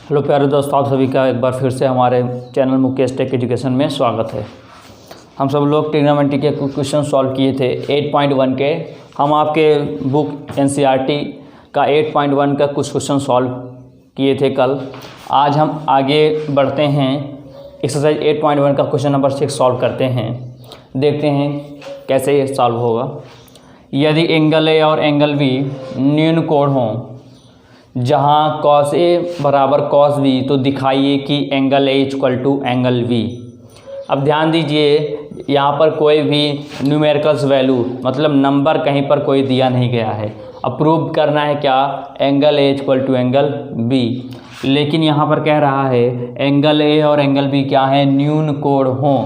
Hello प्यारे दोस्तों, आप सभी का एक बार फिर से हमारे चैनल मुकेश टेक एजुकेशन में स्वागत है। हम सब लोग ट्रिग्नोमेट्री के कुछ क्वेश्चन सॉल्व किए थे 8.1 के। हम आपके बुक एनसीईआरटी का 8.1 का कुछ क्वेश्चन सॉल्व किए थे कल। आज हम आगे बढ़ते हैं, एक्सरसाइज 8.1 का क्वेश्चन नंबर 6 सॉल्व करते हैं। देखते हैं कैसे ये सॉल्व होगा। यदि एंगल ए और एंगल बी न्यून कोण हों जहाँ cos A बराबर cos B, तो दिखाइए कि angle A equal to angle B। अब ध्यान दीजिए, यहाँ पर कोई भी न्यूमेरिकल्स वैल्यू मतलब नंबर कहीं पर कोई दिया नहीं गया है। अब प्रूव करना है क्या, angle A equal to angle B। लेकिन यहाँ पर कह रहा है एंगल A और एंगल B क्या है, न्यून कोण हों।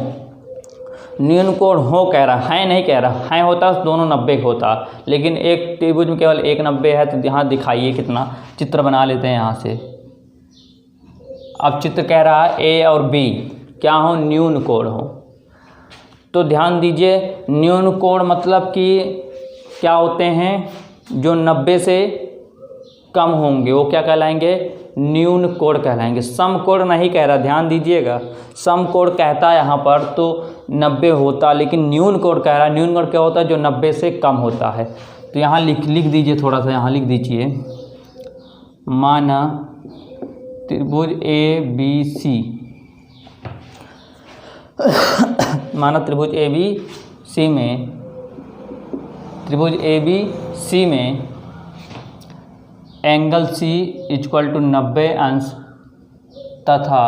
न्यून कोण हो कह रहा है, नहीं कह रहा है। होता दोनों 90 होता, लेकिन एक त्रिभुज में केवल एक 90 है। तो यहाँ दिखाइए कितना, चित्र बना लेते हैं यहाँ से। अब चित्र कह रहा है ए और बी क्या हो, न्यून कोण हो। तो ध्यान दीजिए, न्यून कोण मतलब कि क्या होते हैं, जो 90 से कम होंगे वो क्या कहलाएंगे, न्यून कोण कहलाएंगे। समकोण नहीं कह रहा, ध्यान दीजिएगा। समकोण कहता है यहाँ पर तो 90 होता, लेकिन न्यून कोण कह रहा है। न्यून कोण क्या होता है, जो 90 से कम होता है। तो यहाँ लिख दीजिए, थोड़ा सा यहाँ लिख दीजिए। माना त्रिभुज ए बी सी, माना त्रिभुज ए बी सी में, त्रिभुज ए बी सी में एंगल C इक्वल टू 90 अंश तथा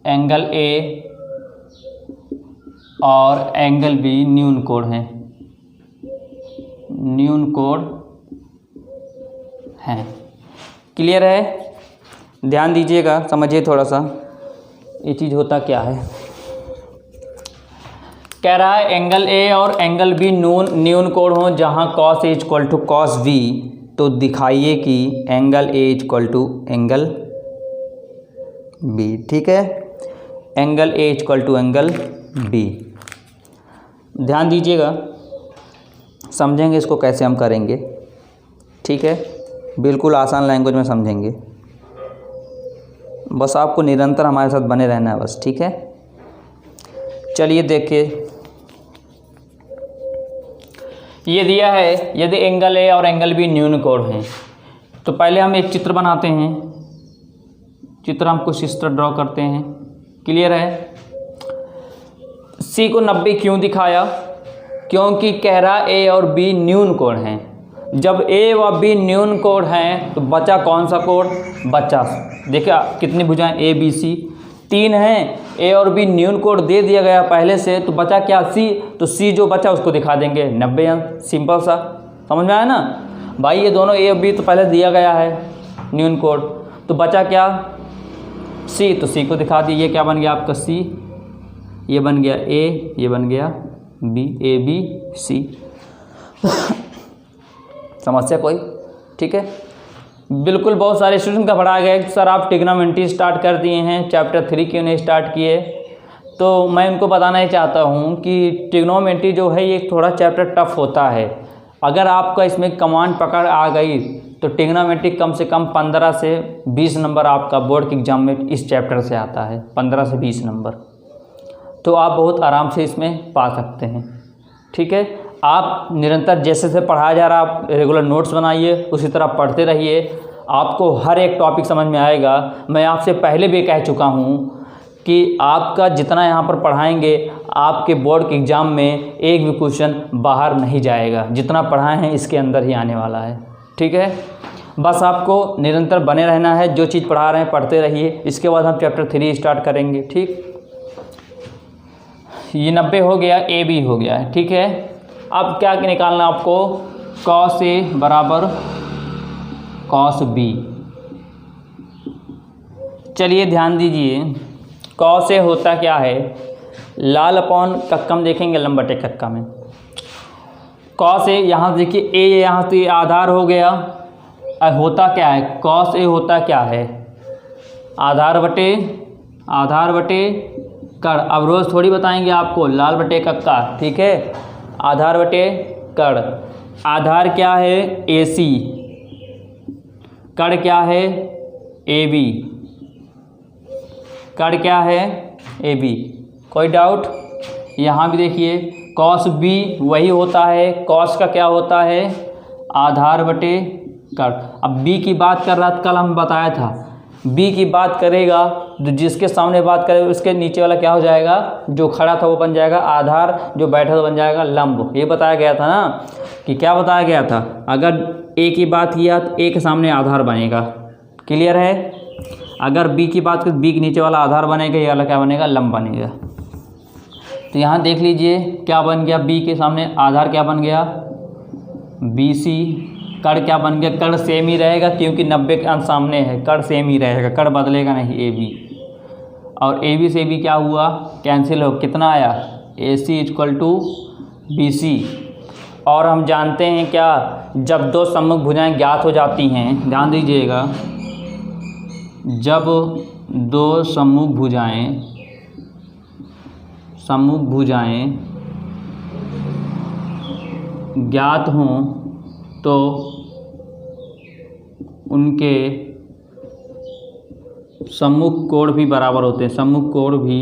एंगल A और एंगल B न्यून कोण हैं, न्यून कोण हैं। क्लियर है? ध्यान दीजिएगा, समझिए थोड़ा सा ये चीज़ होता क्या है। कह रहा है एंगल A और एंगल B न्यून कोण हो जहाँ cos A equal to cos B, तो दिखाइए कि angle A equal to angle B। ठीक है, angle A equal to angle B। ध्यान दीजिएगा, समझेंगे इसको कैसे हम करेंगे। ठीक है, बिल्कुल आसान लैंग्वेज में समझेंगे। बस आपको निरंतर हमारे साथ बने रहना है बस। ठीक है, चलिए देखिए, ये दिया है यदि एंगल A और एंगल B न्यून कोण हैं। तो पहले हम एक चित्र बनाते हैं। चित्र हम कुछ इस तरह ड्रॉ करते हैं। क्लियर है? C को 90 क्यों दिखाया, क्योंकि कह रहा A और B न्यून कोण हैं। जब A व B न्यून कोण हैं तो बचा कौन सा कोण, बचा, देखिए कितनी भुजाएं A B C 3 हैं। A और B न्यून कोण दे दिया गया पहले से, तो बचा क्या, C। तो C जो बचा उसको दिखा देंगे 90 अंश। सिंपल सा, समझ में आया ना भाई। ये दोनों A और B तो पहले दिया गया है न्यून कोण, तो बचा क्या, C। तो C को दिखा दिए। ये क्या बन गया आपका C, ये बन गया A, ये बन गया B, A B C। समस्या कोई? ठीक है, बिल्कुल। बहुत सारे स्टूडेंट का पढ़ा गया कि सर आप ट्रिग्नोमेट्री स्टार्ट कर दिए हैं, चैप्टर 3 क्यों नहीं स्टार्ट किए। तो मैं उनको बताना ही चाहता हूँ कि ट्रिग्नोमेट्री जो है ये थोड़ा चैप्टर टफ होता है। अगर आपका इसमें कमांड पकड़ आ गई तो ट्रिग्नोमेट्री कम से कम 15 से 20 नंबर आपका बोर्ड के एग्जाम में इस चैप्टर से आता है, 15 से 20 नंबर। तो आप बहुत आराम से इसमें पा सकते हैं। ठीक है, आप निरंतर जैसे से पढ़ाया जा रहा है आप रेगुलर नोट्स बनाइए, उसी तरह पढ़ते रहिए, आपको हर एक टॉपिक समझ में आएगा। मैं आपसे पहले भी कह चुका हूँ कि आपका जितना यहाँ पर पढ़ाएंगे आपके बोर्ड के एग्ज़ाम में एक भी क्वेश्चन बाहर नहीं जाएगा। जितना पढ़ाए हैं इसके अंदर ही आने वाला है। ठीक है, बस आपको निरंतर बने रहना है, जो चीज़ पढ़ा रहे हैं पढ़ते रहिए। इसके बाद हम चैप्टर 3 स्टार्ट करेंगे। ठीक, ये 90 हो गया, A B हो गया है। ठीक है, अब क्या निकालना आपको, cos A बराबर cos B। चलिए ध्यान दीजिए, cos A होता क्या है, लाल अपॉन कक्का में देखेंगे, लंबटे कक्का में। cos A यहाँ देखिए, A यहाँ से आधार हो गया। होता क्या है, cos A होता क्या है, आधार बटे कड़। अब रोज़ थोड़ी बताएंगे आपको, लाल बटे कक्का। ठीक है, आधार बटे कड़। आधार क्या है, AC, कड़ क्या है ए बी, कड़ क्या है ए बी, कोई डाउट? यहाँ भी देखिए कॉस बी वही होता है, कॉस का क्या होता है आधार बटे कड़। अब बी की बात कर रहा था, कल हम बताया था बी की बात करेगा तो जिसके सामने बात करेगा उसके नीचे वाला क्या हो जाएगा, जो खड़ा था वो बन जाएगा आधार, जो बैठा था बन जाएगा लंब। ये बताया गया था ना कि क्या बताया गया था, अगर ए की बात किया तो ए के सामने आधार बनेगा, क्लियर है। अगर बी की बात करें बी के नीचे वाला आधार बनेगा, ये वाला क्या बनेगा लंब बनेगा। तो यहाँ देख लीजिए क्या बन गया, बी के सामने आधार क्या बन गया बी सी, कड़ क्या बन गया, कड़ सेम ही रहेगा क्योंकि 90 के अंश सामने है, कड़ सेम ही रहेगा, कड़ बदलेगा नहीं ए बी। और ए बी से भी क्या हुआ कैंसिल हो, कितना आया ए सी इक्वल टू बी सी। और हम जानते हैं क्या, जब दो सम्मुख भुजाएं ज्ञात हो जाती हैं, ध्यान दीजिएगा, जब दो सम्मुख भुजाएं ज्ञात हों तो उनके सम्मुख कोण भी बराबर होते हैं, सम्मुख कोण भी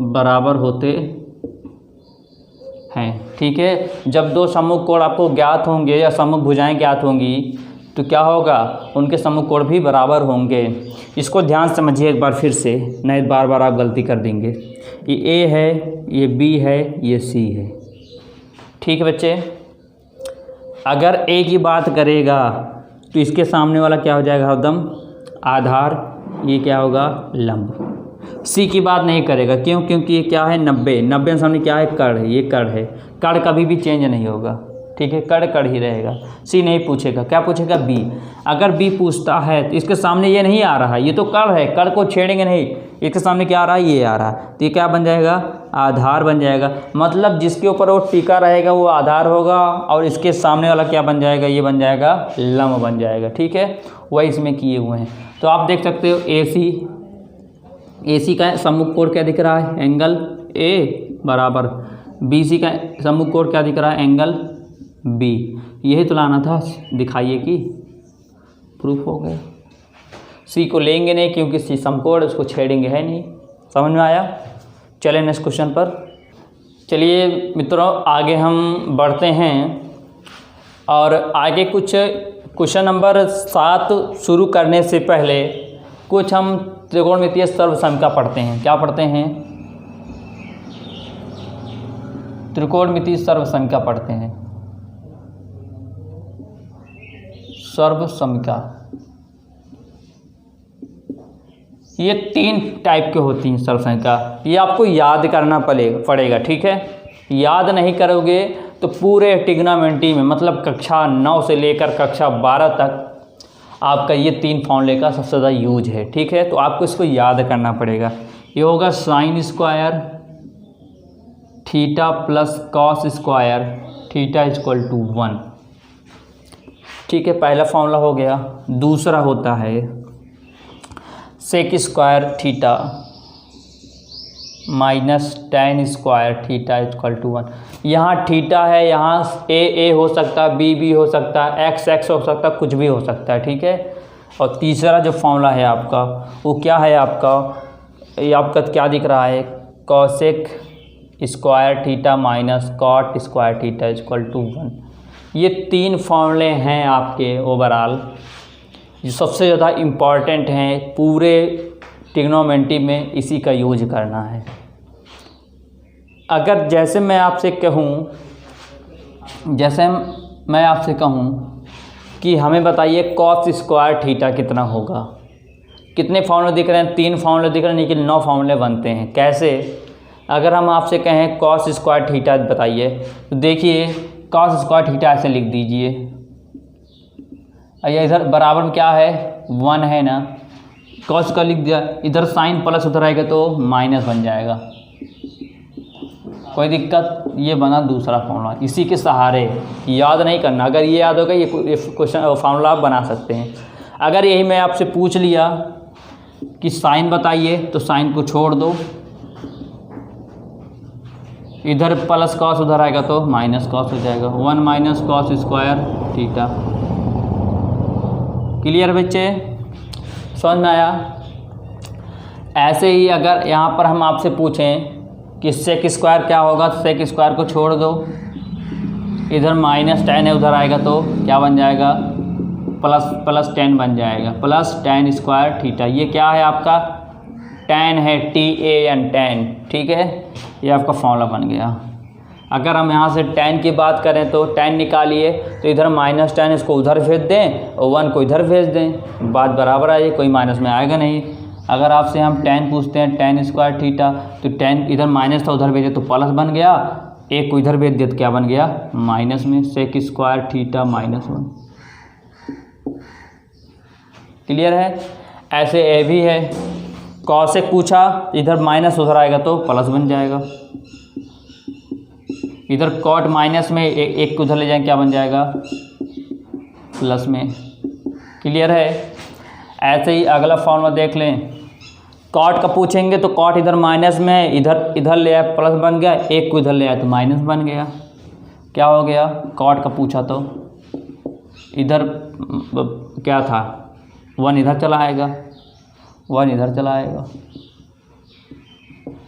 बराबर होते हैं, ठीक है। जब दो सम्मुख कोण आपको ज्ञात होंगे या सम्मुख भुजाएं ज्ञात होंगी तो क्या होगा, उनके सम्मुख कोण भी बराबर होंगे। इसको ध्यान समझिए एक बार फिर से, नहीं बार बार आप गलती कर देंगे। ये ए है, ये बी है, ये सी है, ठीक है बच्चे। अगर ए की बात करेगा तो इसके सामने वाला क्या हो जाएगा हरदम आधार, ये क्या होगा लंब। सी की बात नहीं करेगा, क्यों, क्योंकि ये क्या है 90, 90 के सामने क्या है कड़ है, ये कड़ है, कड़ कभी भी चेंज नहीं होगा, ठीक है, कड़ कड़ ही रहेगा। सी नहीं पूछेगा, क्या पूछेगा बी। अगर बी पूछता है तो इसके सामने ये नहीं आ रहा, ये तो कड़ है, कड़ को छेड़ेंगे नहीं, इसके सामने क्या आ रहा है ये आ रहा है, तो ये क्या बन जाएगा आधार बन जाएगा। मतलब जिसके ऊपर वो टिका रहेगा वो आधार होगा और इसके सामने वाला क्या बन जाएगा, ये बन जाएगा लंब बन जाएगा, ठीक है। वही इसमें किए हुए हैं। तो आप देख सकते हो ए सी का सम्मुख कोण क्या दिख रहा है एंगल ए बराबर बी सी का सम्मुख कोण क्या दिख रहा है एंगल बी। यही तो लाना था, दिखाइए कि प्रूफ हो गया। सी को लेंगे नहीं क्योंकि सी समकोण उसको छेड़ेंगे है नहीं, समझ में आया। चलें नेक्स्ट क्वेश्चन पर। चलिए मित्रों आगे हम बढ़ते हैं और आगे कुछ क्वेश्चन नंबर 7 शुरू करने से पहले कुछ हम त्रिकोणमितीय सर्वसमिका पढ़ते हैं। क्या पढ़ते हैं, त्रिकोणमितीय सर्वसमिका पढ़ते हैं। सर्वसमिका ये 3 टाइप के होती हैं सर्वसमिका, ये आपको याद करना पड़ेगा, ठीक है। याद नहीं करोगे तो पूरे ट्रिग्नोमेट्री में मतलब कक्षा 9 से लेकर कक्षा 12 तक आपका ये 3 फॉर्मूले का सबसे ज़्यादा यूज है, ठीक है। तो आपको इसको याद करना पड़ेगा। ये होगा sine square theta plus cos square theta equal to 1, ठीक है, पहला फॉर्मूला हो गया। दूसरा होता है sec square theta minus tan square theta equal to 1। यहाँ थीटा है, यहाँ ए हो सकता है, बी हो सकता है, एक्स हो सकता है, कुछ भी हो सकता है, ठीक है। और तीसरा जो फॉर्मूला है आपका वो क्या है, ये आपका क्या दिख रहा है, cosec square theta minus cot square theta equal to 1। ये 3 फॉर्मूले हैं आपके ओवरऑल जो सबसे ज़्यादा इम्पॉर्टेंट हैं पूरे ट्रिग्नोमेट्री में, इसी का यूज करना है। अगर जैसे मैं आपसे कहूँ कि हमें बताइए कॉस स्क्वायर थीटा कितना होगा, कितने फॉर्मूले दिख रहे हैं, 3 फॉर्मूले दिख रहे हैं लेकिन 9 फॉर्मूले बनते हैं। कैसे, अगर हम आपसे कहें कॉस स्क्वायर थीटा बताइए तो देखिए कॉस स्क्वायर थीटा ऐसे लिख दीजिए, या इधर बराबर में क्या है 1 है ना, कॉस का लिख दिया, इधर साइन प्लस उधर आएगा तो माइनस बन जाएगा, कोई दिक्कत। ये बना दूसरा फॉर्मूला, इसी के सहारे याद नहीं करना, अगर ये याद होगा ये क्वेश्चन फॉर्मूला आप बना सकते हैं। अगर यही मैं आपसे पूछ लिया कि साइन बताइए तो साइन को छोड़ दो, इधर प्लस कॉस उधर आएगा तो माइनस कॉस हो जाएगा, 1 minus cos square theta. Clear बच्चे, समझ में आया। ऐसे ही अगर यहाँ पर हम आपसे पूछें कि सेक स्क्वायर क्या होगा, तो सेक स्क्वायर को छोड़ दो, इधर -10 है, उधर आएगा तो क्या बन जाएगा, प्लस 10 बन जाएगा, प्लस tan स्क्वायर थीटा। ये क्या है आपका, tan है, TAN tan, ठीक है, ये आपका फॉर्मूला बन गया। अगर हम यहाँ से tan की बात करें तो tan निकालिए, तो इधर -10 इसको उधर भेज दें और 1 को इधर भेज दें, बात बराबर आएगी, कोई माइनस में आएगा नहीं। अगर आपसे हम tan पूछते हैं, tan स्क्वायर थीटा, तो tan इधर माइनस था, उधर भेजे तो प्लस बन गया, एक को इधर भेज दिया तो क्या बन गया, माइनस में, सेक स्क्वायर थीटा -1। क्लियर है। ऐसे ए भी है, कॉसेक पूछा, इधर माइनस उधर आएगा तो प्लस बन जाएगा, इधर कॉट माइनस में एक को उधर ले जाएंगे, क्या बन जाएगा, प्लस में। क्लियर है। ऐसे ही अगला फॉर्मूला देख लें, कॉट का पूछेंगे तो कॉट इधर माइनस में, इधर ले आया प्लस बन गया, एक को इधर ले आया तो माइनस बन गया। क्या हो गया, कॉट का पूछा तो इधर क्या था, 1 इधर चला आएगा, 1 इधर चला आएगा।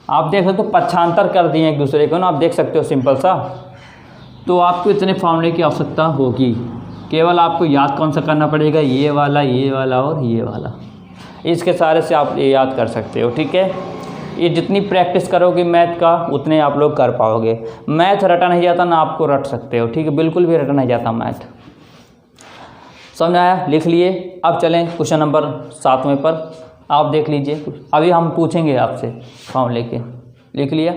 आप देख सकते हो पक्षांतर कर दिए एक दूसरे को ना, आप देख सकते हो सिंपल सा। तो आपको इतने फॉर्मूले की आवश्यकता होगी, केवल आपको याद कौन सा करना पड़ेगा, ये वाला और ये वाला, इसके सारे से आप ये याद कर सकते हो। ठीक है, ये जितनी प्रैक्टिस करोगे मैथ का उतने आप लोग कर पाओगे। मैथ रटा नहीं जाता ना, आपको रट सकते हो, ठीक है, बिल्कुल भी रटा नहीं जाता मैथ। समझ आया, लिख लिए। अब चलें क्वेश्चन नंबर 7वें पर, आप देख लीजिए, अभी हम पूछेंगे आपसे फॉर्मूले के, लिख लिया।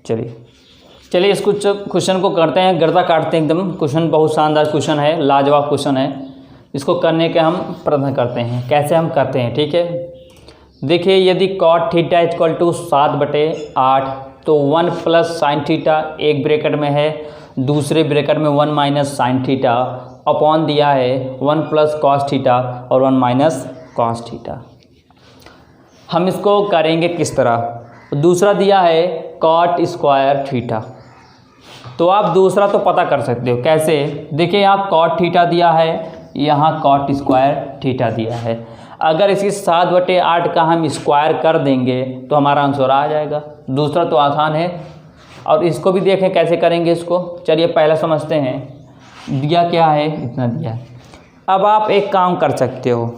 चलिए इस कुछ क्वेश्चन को करते हैं, गर्दा काटते हैं एकदम। क्वेश्चन बहुत शानदार क्वेश्चन है, लाजवाब क्वेश्चन है, इसको करने के हम प्रयत्न करते हैं। कैसे हम करते हैं, ठीक है, देखिए, यदि कॉट थीटा इक्वल टू 7/8, तो 1 प्लस साइन थीटा एक ब्रैकेट में है, दूसरे ब्रैकेट में 1 माइनस साइन थीटा अपॉन दिया है 1 प्लस कॉस थीटा और 1 माइनस कॉस थीटा। हम इसको करेंगे किस तरह, दूसरा दिया है कॉट स्क्वायर थीटा, तो आप दूसरा तो पता कर सकते हो। कैसे, देखिए, यहाँ कॉट थीटा दिया है, यहाँ कॉट स्क्वायर थीटा दिया है। अगर इसी 7/8 का हम स्क्वायर कर देंगे तो हमारा आंसर आ जाएगा। दूसरा तो आसान है, और इसको भी देखें कैसे करेंगे इसको। चलिए पहला समझते हैं, दिया क्या है, इतना दिया है। अब आप एक काम कर सकते हो,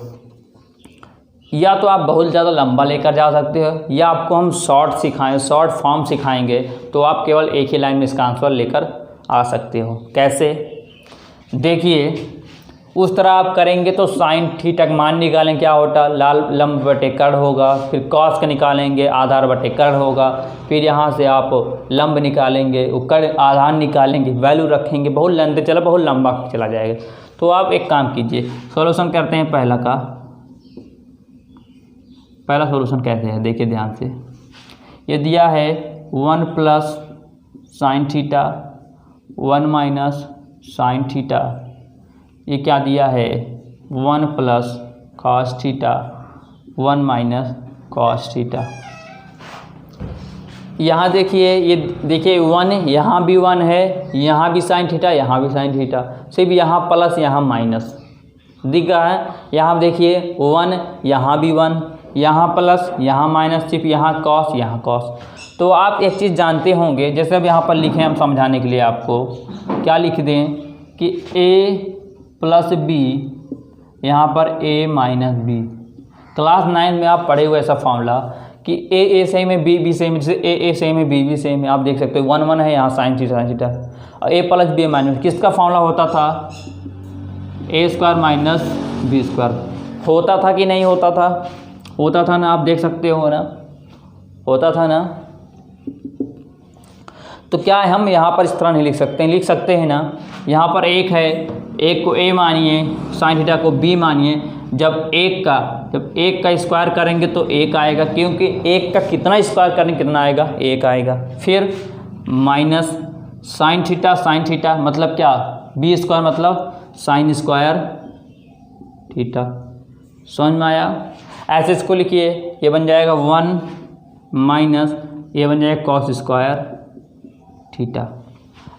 या तो आप बहुत ज़्यादा लंबा लेकर जा सकते हो, या आपको हम शॉर्ट फॉर्म सिखाएंगे, तो आप केवल एक ही लाइन में इसका आंसर लेकर आ सकते हो। कैसे, देखिए, उस तरह आप करेंगे तो साइन थीटा का मान निकालें, क्या होता, लाल लंब बटे कर्ण होगा, फिर कॉस का निकालेंगे, आधार बटे कर्ण होगा, फिर यहाँ से आप लंब निकालेंगे, कर्ण आधार निकालेंगे, वैल्यू रखेंगे, बहुत लंबा चला जाएगा। तो आप एक काम कीजिए, सॉल्यूशन करते हैं पहला सॉल्यूशन कैसे है, देखिए ध्यान से। ये दिया है 1 plus sine theta 1 minus sine theta, ये क्या दिया है 1 plus cos theta 1 minus cos theta. यहाँ देखिए, ये देखिए 1, यहाँ भी 1 है, यहाँ भी साइन थीटा, यहाँ भी साइन थीटा, सिर्फ यहाँ प्लस यहाँ माइनस दिख रहा है। यहाँ देखिए 1, यहाँ भी 1, यहाँ प्लस यहाँ माइनस, सिर्फ यहाँ कॉस यहाँ कॉस। तो आप एक चीज़ जानते होंगे, जैसे अब यहाँ पर लिखें हम समझाने के लिए आपको, क्या लिख दें कि a प्लस बी, यहाँ पर a माइनस बी। क्लास 9 में आप पढ़े हुए ऐसा फॉर्मूला कि a सेम है, b सेम है, जैसे a सेम है, b सेम है। आप देख सकते हो 1 1 है, यहाँ साइन थीटा, और a प्लस बी माइनस, किसका फॉर्मूला होता था, a square minus B square. होता था कि नहीं होता था, होता था ना, आप देख सकते हो ना, होता था ना। तो क्या है, हम यहाँ पर इस तरह नहीं लिख सकते हैं ना, यहाँ पर एक है, एक को a मानिए, साइन थीटा को b मानिए। जब एक का स्क्वायर करेंगे तो 1 आएगा, क्योंकि एक का कितना स्क्वायर करेंगे कितना आएगा, 1 आएगा। फिर माइनस साइन थीटा मतलब क्या, b स्क्वायर मतलब साइन स्क्वायर थीटा। समझ में आया। ऐसे इसको लिखिए, ये बन जाएगा 1 माइनस, ये बन जाएगा कॉस स्क्वायर थीटा।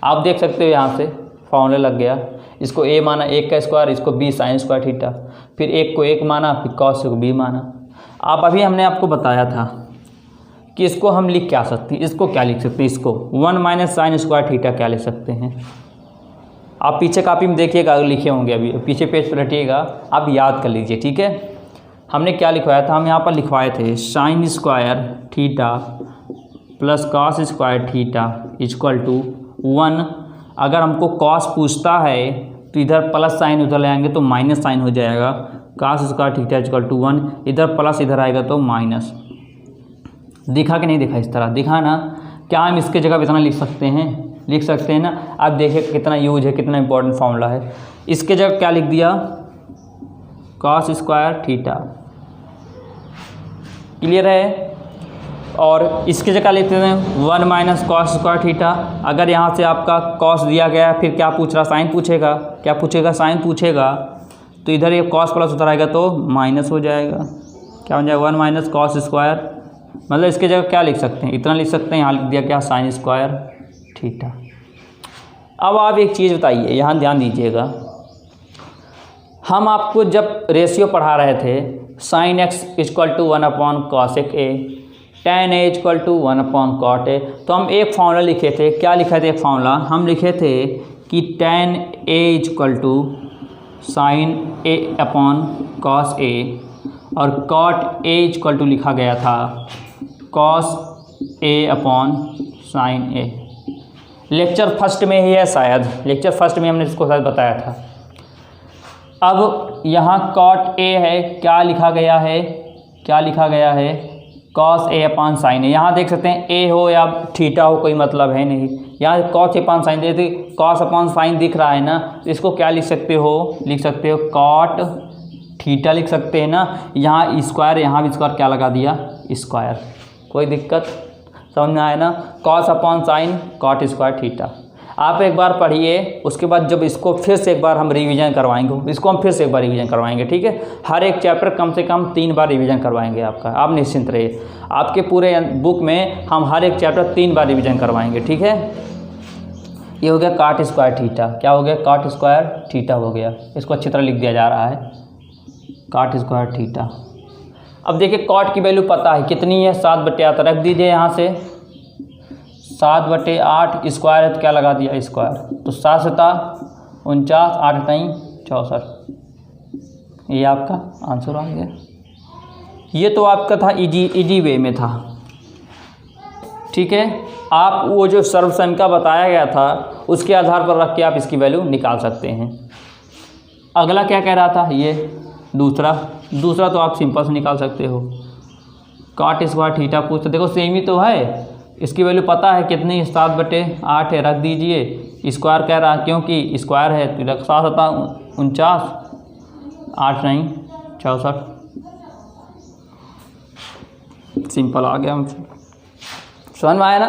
आप देख सकते हो यहाँ से फॉर्मूला लग गया। इसको a माना 1 का स्क्वायर, इसको b साइन स्क्वायर थीटा, फिर 1 को 1 माना, फिर कॉस को b माना। आप अभी हमने आपको बताया था कि इसको हम लिख क्या सकते हैं, इसको क्या लिख सकते हैं, इसको 1 माइनस साइन स्क्वायर थीटा क्या लिख सकते हैं। आप पीछे कापी में देखिएगा, अगर लिखे होंगे अभी पीछे पेज पर रटिएगा, आप याद कर लीजिए, ठीक है। हमने क्या लिखवाया था, हम यहाँ पर लिखवाए थे sine square theta plus cos square theta equal to 1। अगर हमको कॉस पूछता है तो इधर प्लस साइन उधर ले आएंगे तो माइनस साइन हो जाएगा, cos square theta equal to 1, इधर प्लस इधर आएगा तो माइनस। दिखा कि नहीं दिखा, इस तरह दिखा ना। क्या हम इसके जगह इतना लिख सकते हैं ना। आप देखिए कितना यूज है, कितना इंपॉर्टेंट फॉर्मूला है। इसके जगह क्या लिख दिया, कॉस स्क्वायर थीटा, क्लियर है। और इसके जगह लिखते हैं 1 माइनस कॉस स्क्वायर थीटा। अगर यहाँ से आपका कॉस दिया गया है, फिर क्या पूछ रहा, साइन पूछेगा, क्या पूछेगा, साइन पूछेगा, तो इधर ये कॉस प्लस उधर आएगा तो माइनस हो जाएगा, क्या हो जाएगा 1 माइनस कॉस स्क्वायर। मतलब इसके जगह क्या लिख सकते हैं, इतना लिख सकते हैं। यहाँ लिख दिया क्या, साइन स्क्वायर थीटा। अब आप एक चीज़ बताइए, यहाँ ध्यान दीजिएगा, हम आपको जब रेशियो पढ़ा रहे थे sine x equal to 1 upon cosec a, tan a equal to 1 upon cot a, तो हम एक फॉर्मूला लिखे थे। क्या लिखे थे, एक फॉर्मूला हम लिखे थे कि tan a equal to sine A upon cos A, और कॉट ए इक्वल टू लिखा गया था cos A upon sine A. Lecture first में ही है, शायद लेक्चर फर्स्ट में हमने इसको शायद बताया था। अब यहाँ कॉट ए है, क्या लिखा गया है, कॉस ए अपॉन साइन ए। यहाँ देख सकते हैं ए हो या थीटा हो कोई मतलब है नहीं, यहाँ कॉस ए अपॉन साइन देते, कॉस अपॉन साइन दिख रहा है ना, तो इसको क्या लिख सकते हो कॉट थीटा लिख सकते हैं ना। यहाँ स्क्वायर, यहाँ भी स्क्वायर, क्या लगा दिया स्क्वायर, कोई दिक्कत, समझ में आया ना। Cos upon sine cot square theta. आप एक बार पढ़िए, उसके बाद जब इसको फिर से एक बार हम रिवीजन करवाएंगे, इसको हम फिर से एक बार रिवीजन करवाएंगे, ठीक है। हर एक चैप्टर कम से कम 3 बार रिवीजन करवाएंगे आपका, आप निश्चिंत रहिए। आपके पूरे बुक में हम हर एक चैप्टर 3 बार रिवीजन करवाएंगे, ठीक है। ये हो गया कॉट स्क्वायर थीटा, क्या हो गया, कॉट स्क्वायर थीटा हो गया। इसको अच्छी तरह लिख दिया जा रहा है, कॉट स्क्वायर थीटा। अब देखिए कॉट की वैल्यू पता है कितनी है, 7/8 रख दीजिए यहाँ से, 7/8 स्क्वायर है तो क्या लगा दिया स्क्वायर, तो 7 7 49, 8 9 64, ये आपका आंसर आ गया। ये तो आपका था इजी वे में था, ठीक है। आप वो जो सर्वसम का बताया गया था उसके आधार पर रख के आप इसकी वैल्यू निकाल सकते हैं। अगला क्या कह रहा था, ये दूसरा तो आप सिंपल से निकाल सकते हो। कॉट स्क्वायर थीटा पूछते, देखो सेम ही तो है, इसकी वैल्यू पता है कितनी, 7/8 है, रख दीजिए। स्क्वायर कह रहा है क्योंकि स्क्वायर है, तो 7 7 49, 8 9 64, सिंपल आ गया हमसे। समझ में आया ना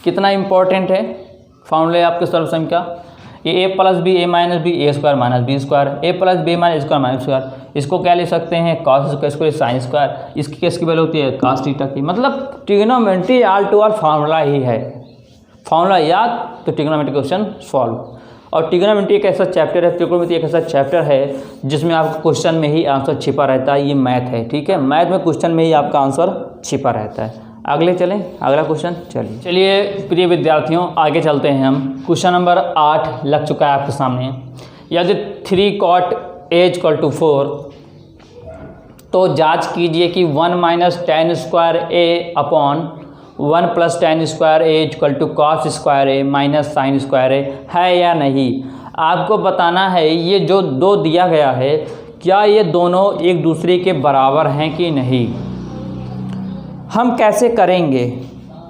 कितना इम्पोर्टेंट है फॉर्मूले आपके सर्वसम का। ये A plus B A minus B A square minus B square, A plus B minus square minus square, इसको क्या ले सकते हैं, कॉस स्क्वायर साइन स्क्वायर, इसकी किसकी वैल्यू होती है, कॉस थीटा की। मतलब trigonometry all to all formula ही है, फार्मूला याद तो ट्रिग्नोमेट्री क्वेश्चन सॉल्व। और ट्रिग्नोमेट्री एक ऐसा चैप्टर है, ट्रिग्नोमेट्री एक ऐसा चैप्टर है जिसमें आपका क्वेश्चन में ही आंसर छिपा रहता है। ये मैथ है, ठीक है, मैथ में क्वेश्चन में ही आपका आंसर छिपा रहता है। अगले चलें, अगला क्वेश्चन, चलिए प्रिय विद्यार्थियों आगे चलते हैं हम। क्वेश्चन नंबर 8 लग चुका है आपके सामने। यदि 3 cot a इक्वल टू 4, तो जांच कीजिए कि 1 minus tan square a upon 1 plus tan square a equal to cos square a minus sine square a है या नहीं। आपको बताना है ये जो 2 दिया गया है, क्या ये दोनों एक दूसरे के बराबर हैं कि नहीं। हम कैसे करेंगे,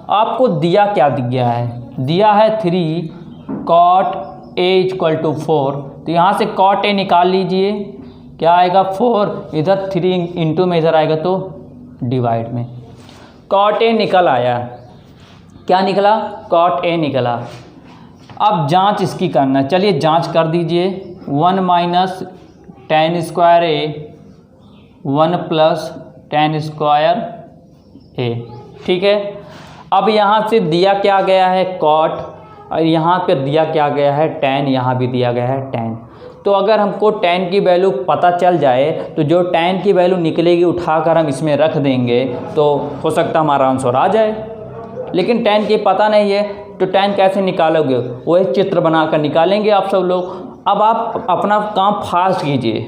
आपको दिया क्या दिया है, दिया है 3 cot a इक्वल टू 4, तो यहाँ से cot a निकाल लीजिए, क्या आएगा 4, इधर 3 इंटू में इधर आएगा तो डिवाइड में। cot a निकल आया, क्या निकला, cot a निकला। अब जांच इसकी करना, चलिए जांच कर दीजिए। 1 minus tan square a 1 plus tan square a, ठीक है। अब यहाँ से दिया क्या गया है cot, और यहाँ पर दिया क्या गया है tan, यहाँ भी दिया गया है tan। तो अगर हमको tan की वैल्यू पता चल जाए तो जो tan की वैल्यू निकलेगी उठाकर हम इसमें रख देंगे तो हो सकता हमारा आंसर आ जाए। लेकिन tan की पता नहीं है तो tan कैसे निकालोगे, वो एक चित्र बनाकर निकालेंगे आप सब लोग। अब आप अपना काम फास्ट कीजिए,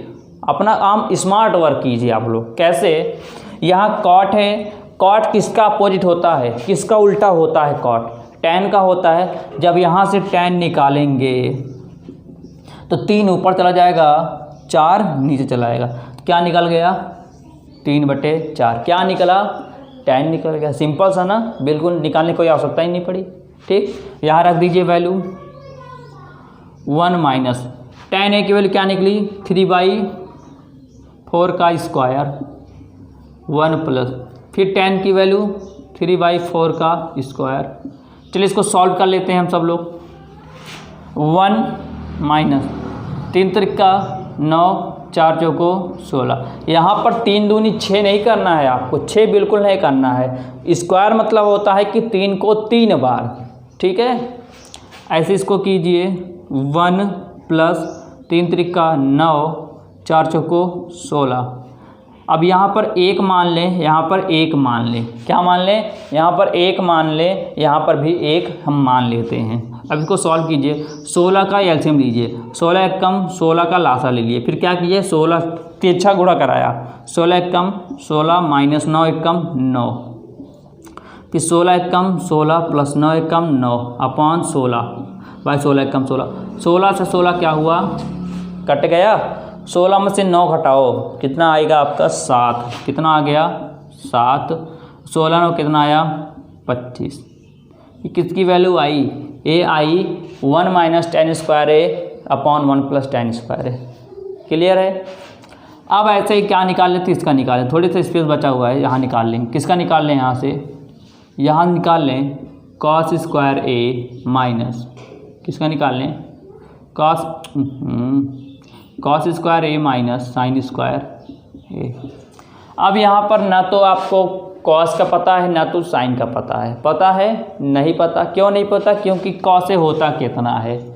अपना काम स्मार्ट वर्क कीजिए आप लोग। कैसे, यहाँ cot है, cot किसका अपोजिट होता है, किसका उल्टा होता है, cot tan का होता है। जब यहाँ से tan निकालेंगे तो 3 ऊपर चला जाएगा, 4 नीचे चला जाएगा। क्या निकल गया, 3/4 क्या निकला, tan निकल गया। सिंपल सा ना, बिल्कुल निकालने की कोई आवश्यकता ही नहीं पड़ी। ठीक, यहाँ रख दीजिए वैल्यू 1 माइनस tan a की वैल्यू क्या निकली, 3/4 का स्क्वायर 1 प्लस फिर tan की वैल्यू 3/4 का स्क्वायर। चलिए इसको सॉल्व कर लेते हैं हम सब लोग। 1 माइनस 3 त्रिका 9, 4 चौको 16। यहाँ पर 3 दूनी 6 नहीं करना है आपको, 6 बिल्कुल नहीं करना है। स्क्वायर मतलब होता है कि 3 को 3 बार, ठीक है। ऐसे इसको कीजिए 1 प्लस 3 त्रिका 9, 4 चौको 16। अब यहाँ पर 1 मान लें, यहाँ पर 1 मान लें, क्या मान लें, यहाँ पर 1 मान लें, यहाँ पर भी 1 हम मान लेते हैं। अब इसको सॉल्व कीजिए, 16 का एलसीएम लीजिए, 16 एकम 16 का लासा ले लिए, फिर क्या कीजिए 16 तिरछा गुणा कराया, 16 एकम 16 माइनस 9 एकम 9, फिर 16 एकम 16 प्लस 9 एकम 9 अपॉन 16 बाई 16 एकम 16। 16 से 16 क्या हुआ, कट गया। 16 में से 9 घटाओ, कितना आएगा आपका 7, कितना आ गया 7। 16 में कितना आया 25। ये किसकी वैल्यू आई, ए आई 1 माइनस tan स्क्वायर ए अपॉन 1 प्लस tan स्क्वायर ए। क्लियर है। अब ऐसे ही क्या निकाल लेते, इसका निकालें, थोड़ी सा स्पेस बचा हुआ है, यहाँ निकाल लेंगे। किसका निकाल लें, यहाँ से यहाँ निकाल लें cos स्क्वायर ए माइनस, किसका निकाल लें cos स्क्वायर ए माइनस साइन स्क्वायर ए। अब यहाँ पर ना तो आपको cos का पता है ना तो साइन का पता है, पता है नहीं पता। क्यों नहीं पता, क्योंकि cos से होता कितना है,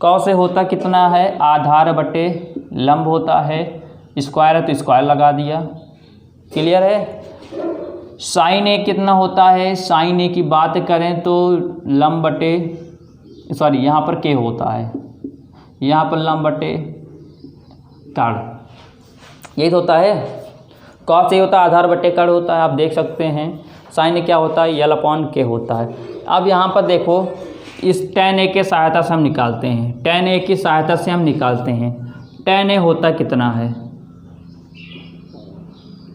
cos से होता कितना है, आधार बटे लंब होता है, स्क्वायर है तो स्क्वायर लगा दिया। क्लियर है। साइन ए कितना होता है, साइन ए की बात करें तो लंब बटे सॉरी यहाँ पर के होता है, यहाँ पर लंब बटे कर्ण, यही तो होता है। cos ए होता है आधार बटे कर्ण होता है, आप देख सकते हैं। साइन ए क्या होता है, यल अपॉन के होता है। अब यहाँ पर देखो, इस tan ए के सहायता से हम निकालते हैं, tan ए की सहायता से हम निकालते हैं। tan ए होता कितना है,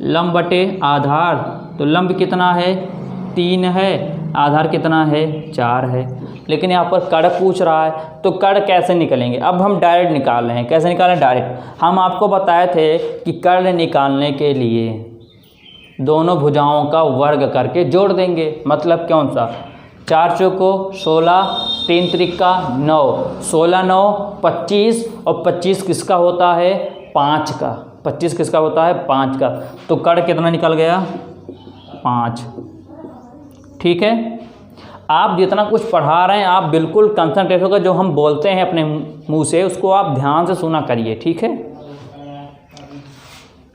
लंब बटे आधार, तो लंब कितना है 3 है, आधार कितना है 4 है। लेकिन यहाँ पर कर्ण पूछ रहा है तो कर्ण कैसे निकलेंगे। अब हम डायरेक्ट निकाल रहे हैं। कैसे निकालें, डायरेक्ट। हम आपको बताए थे कि कर्ण निकालने के लिए दोनों भुजाओं का वर्ग करके जोड़ देंगे। मतलब कौन सा, 4 चौको 16, 3 त्रिका 9, 16 9 25 और 25 किसका होता है 5 का, 25 किसका होता है 5 का। तो कर्ण कितना निकल गया 5। ठीक है। आप जितना कुछ पढ़ा रहे हैं आप बिल्कुल कंसंट्रेट होकर जो हम बोलते हैं अपने मुंह से उसको आप ध्यान से सुना करिए। ठीक है।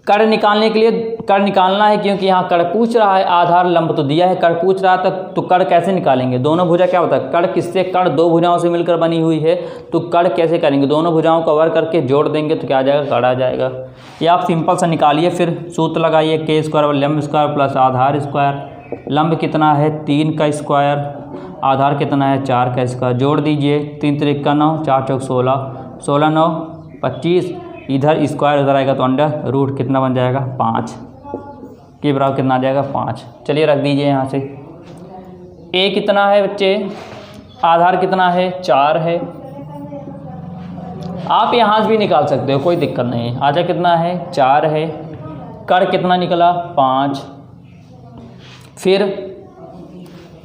कर्ण निकालने के लिए कर्ण निकालना है क्योंकि यहाँ कर्ण पूछ रहा है, आधार लंब तो दिया है, कर्ण पूछ रहा था तो कर्ण कैसे निकालेंगे। दोनों भुजा क्या होता है, कर्ण किससे, कर्ण 2 भुजाओं से मिलकर बनी हुई है, तो कर्ण कैसे करेंगे, दोनों भुजाओं का वर्ग करके जोड़ देंगे तो क्या आ जाएगा, कर्ण आ जाएगा। ये आप सिंपल सा निकालिए, फिर सूत्र लगाइए के स्क्वायर लंब स्क्वायर प्लस आधार स्क्वायर। लंब कितना है 3 का स्क्वायर, आधार कितना है 4 का स्क्वायर, जोड़ दीजिए 3 त्रिका 9, 4 चौक 16, 16 9 25, इधर स्क्वायर उधर आएगा तो अंडर रूट कितना बन जाएगा 5 के बराबर कितना आ जाएगा 5। चलिए रख दीजिए यहाँ से। ए कितना है बच्चे, आधार कितना है 4 है। आप यहाँ से भी निकाल सकते हो, कोई दिक्कत नहीं है। आधार कितना है 4 है, कर्ण कितना निकला 5। फिर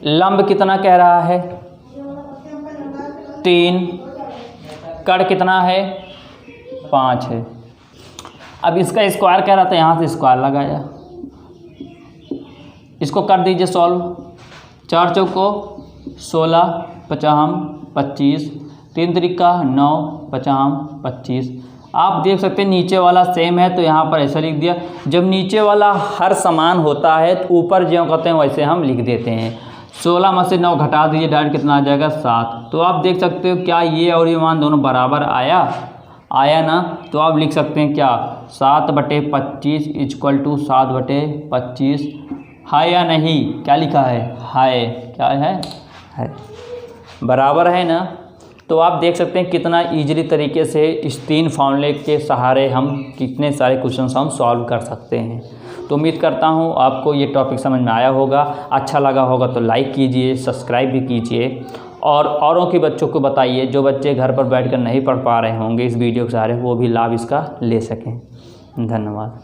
लंब कितना कह रहा है 3, कर्ण कितना है 5 है। अब इसका स्क्वायर कह रहा था, यहाँ से स्क्वायर लगाया। इसको कर दीजिए सॉल्व। 4 चौको 16, 50 25, 3 तरीका 9 50 25। आप देख सकते हैं नीचे वाला सेम है तो यहाँ पर ऐसा लिख दिया। जब नीचे वाला हर समान होता है तो ऊपर जो कहते हैं वैसे हम लिख देते हैं। 16 में से 9 घटा दीजिए, डायरेक्ट कितना आ जाएगा 7। तो आप देख सकते हो क्या ये और ये मान दोनों बराबर आया ना। तो आप लिख सकते हैं क्या 7/25 इक्वल टू 7/25 है या नहीं। क्या लिखा है क्या है बराबर है ना। तो आप देख सकते हैं कितना ईजिली तरीके से इस 3 फॉर्मूले के सहारे हम कितने सारे क्वेश्चंस हम सॉल्व कर सकते हैं। तो उम्मीद करता हूँ आपको ये टॉपिक समझ में आया होगा। अच्छा लगा होगा तो लाइक कीजिए, सब्सक्राइब भी कीजिए और औरों के बच्चों को बताइए जो बच्चे घर पर बैठकर नहीं पढ़ पा रहे होंगे इस वीडियो के सहारे, वो भी लाभ इसका ले सकें। धन्यवाद।